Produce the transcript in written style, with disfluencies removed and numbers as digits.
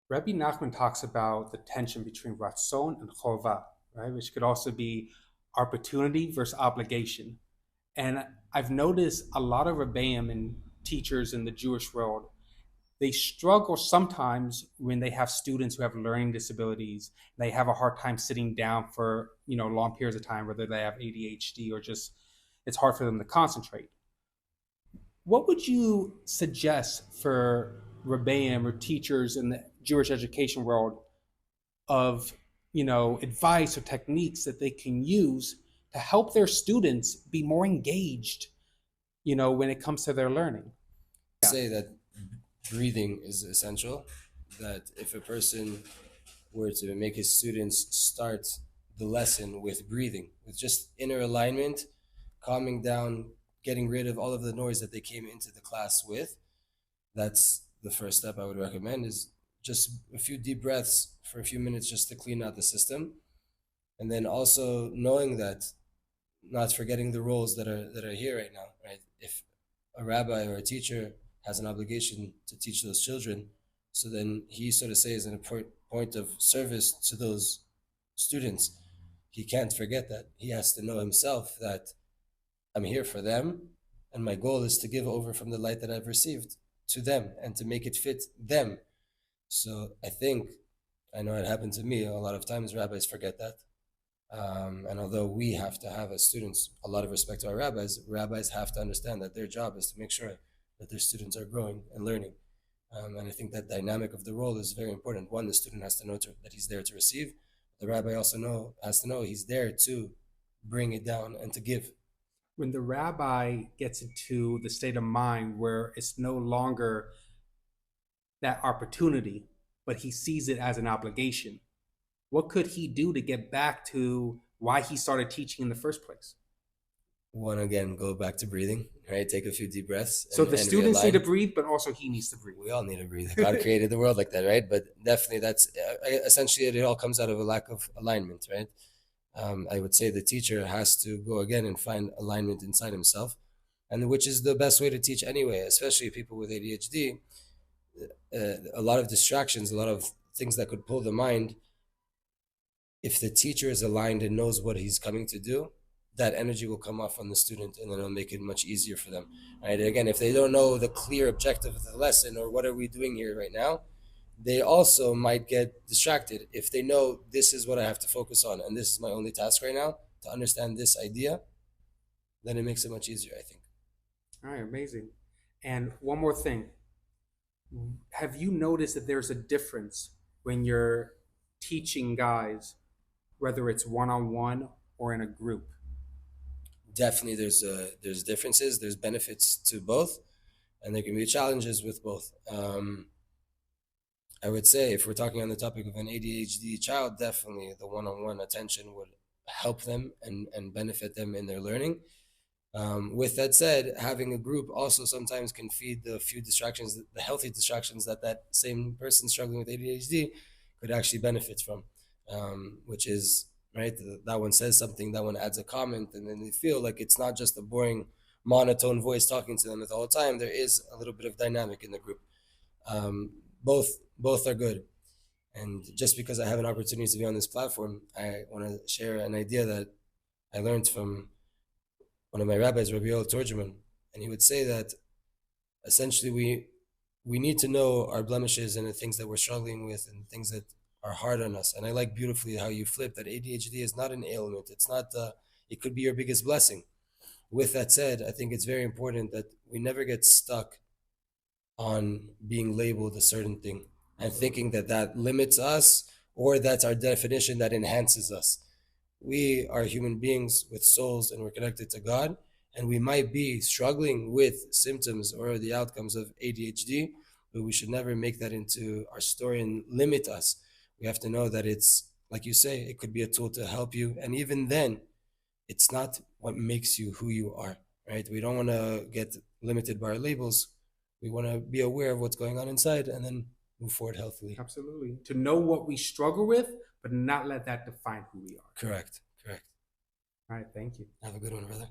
Rabbi Nachman talks about the tension between ratzon and chova, right? Which could also be opportunity versus obligation. And I've noticed a lot of rebbeim and teachers in the Jewish world, they struggle sometimes when they have students who have learning disabilities. They have a hard time sitting down for long periods of time, whether they have ADHD or just it's hard for them to concentrate. What would you suggest for rebbeim or teachers in the Jewish education world of advice or techniques that they can use to help their students be more engaged when it comes to their learning? Yeah. Say that breathing is essential, that if a person were to make his students start the lesson with breathing, with just inner alignment, calming down, getting rid of all of the noise that they came into the class with, that's the first step I would recommend, is just a few deep breaths for a few minutes just to clean out the system. And then also knowing that, not forgetting the roles that are here right now, right? If a rabbi or a teacher has an obligation to teach those children, so then he, so to say, is in a point of service to those students. He can't forget that. He has to know himself that I'm here for them, and my goal is to give over from the light that I've received to them and to make it fit them. So I know it happened to me a lot of times. Rabbis forget that. And although we have to have, as students, a lot of respect to our rabbis, rabbis have to understand that their job is to make sure that their students are growing and learning. And I think that dynamic of the role is very important. One, the student has to know that he's there to receive. The rabbi also has to know he's there to bring it down and to give. When the rabbi gets into the state of mind where it's no longer that opportunity, but he sees it as an obligation, what could he do to get back to why he started teaching in the first place? One, again, go back to breathing, right? Take a few deep breaths So the and students need to realign. breathe, but also he needs to breathe. We all need to breathe. God created the world like that, right? But definitely, that's essentially it. All comes out of a lack of alignment, right? I would say the teacher has to go again and find alignment inside himself, and which is the best way to teach anyway, especially people with ADHD. A lot of distractions, a lot of things that could pull the mind. If the teacher is aligned and knows what he's coming to do, that energy will come off on the student, and then it'll make it much easier for them. Right? Again, if they don't know the clear objective of the lesson or what are we doing here right now, they also might get distracted. If they know this is what I have to focus on and this is my only task right now, to understand this idea, then it makes it much easier, I think. All right, amazing. And one more thing. Have you noticed that there's a difference when you're teaching guys, whether it's one on one or in a group? Definitely, there's differences, there's benefits to both, and there can be challenges with both. I would say if we're talking on the topic of an ADHD child, definitely the one-on-one attention would help them and benefit them in their learning. With that said, having a group also sometimes can feed the few distractions, the healthy distractions that same person struggling with ADHD could actually benefit from, which is, right, that one says something, that one adds a comment, and then they feel like it's not just a boring monotone voice talking to them the whole time. There is a little bit of dynamic in the group. Um, both both are good. And just because I have an opportunity to be on this platform, I want to share an idea that I learned from one of my rabbis, Rabbi Torah, and he would say that essentially we need to know our blemishes and the things that we're struggling with and things that are hard on us. And I like beautifully how you flip that ADHD is not an ailment. It's not. It could be your biggest blessing. With that said, I think it's very important that we never get stuck on being labeled a certain thing and thinking that that limits us or that's our definition that enhances us. We are human beings with souls and we're connected to God. And we might be struggling with symptoms or the outcomes of ADHD, but we should never make that into our story and limit us. We have to know that it's, like you say, it could be a tool to help you. And even then, it's not what makes you who you are, right? We don't want to get limited by our labels. We want to be aware of what's going on inside and then move forward healthily. Absolutely. To know what we struggle with, but not let that define who we are. Correct. Correct. All right, thank you. Have a good one, brother.